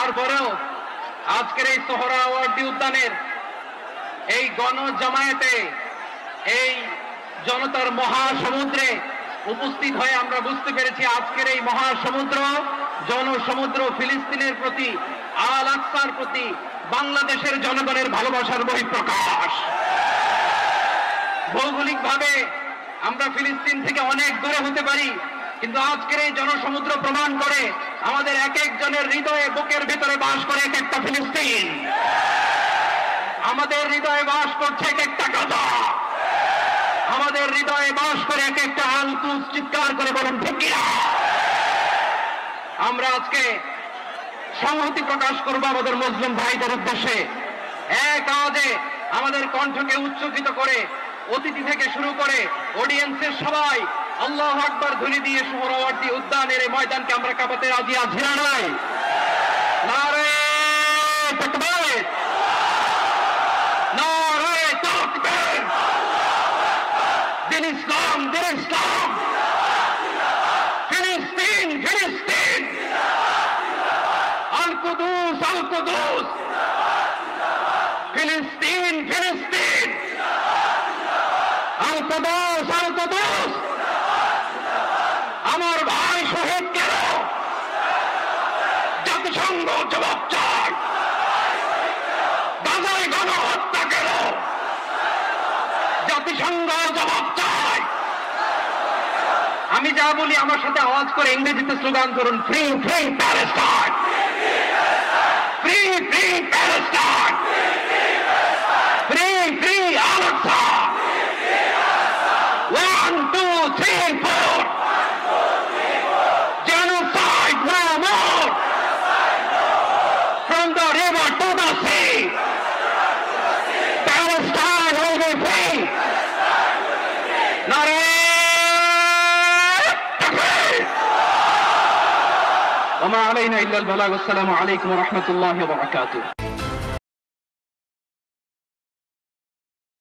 তারপরেও আজকের এই সোহরাওয়ার্দী উদ্যানের এই গণজামায়াতে এই জনতার মহাসমুদ্রে উপস্থিত হয়ে আমরা বুঝতে পেরেছি আজকের এই মহাসমুদ্র জনসমুদ্র ফিলিস্তিনের প্রতি, আল আকসার প্রতি বাংলাদেশের জনগণের ভালোবাসার বহিঃপ্রকাশ। ভৌগোলিকভাবে আমরা ফিলিস্তিন থেকে অনেক দূরে হতে পারি, কিন্তু আজকের এই জনসমুদ্র প্রমাণ করে আমাদের এক একজনের হৃদয়ে বুকের ভিতরে বাস করে এক একটা ফিলিস্তিন। আমাদের হৃদয়ে বাস করছে এক একটা গাজা, আমাদের হৃদয়ে বাস করে এক একটা আল কুদস। চিৎকার করে বলুন ঠিক কিনা? আমরা আজকে সংহতি প্রকাশ করব আমাদের মুসলিম ভাইদের উদ্দেশ্যে। এক আওয়াজে আমাদের কণ্ঠকে উচ্চকিত করে অতিথি থেকে শুরু করে অডিয়েন্সের সবাই আল্লাহু আকবার ধ্বনি দিয়ে সোহরাওয়ার্দী উদ্যানের এই ময়দানকে আমরা কাঁপাতে রাজি আছি না নাই? নারে তাকবীর, নারে তাকবীর। দিন ইসলাম, দিন ইসলাম। ফিলিস্তিন, ফিলিস্তিন। আল কুদুস, আল কুদুস। ফিলিস্তিন, ফিলিস্তিন। আল কুদুস, আল কুদুস। আমার ভাই শহীদ কেন? জাতিসংঘ জবাব চায়। গাজায় গণহত্যা কেন? জাতিসংঘ জবাব চায়। আমি যা বলি আমার সাথে আওয়াজ করে ইংরেজিতে স্লোগান করুন, free free Palestine, free free Palestine, free free Al Aqsa. 1 2 3 4 genocide no more, from the river to the sea, Palestine will be free. Nare takbir. Wa ma alayna illa al-balagh. Assalamu alaykum wa rahmatullahi wa barakatuh.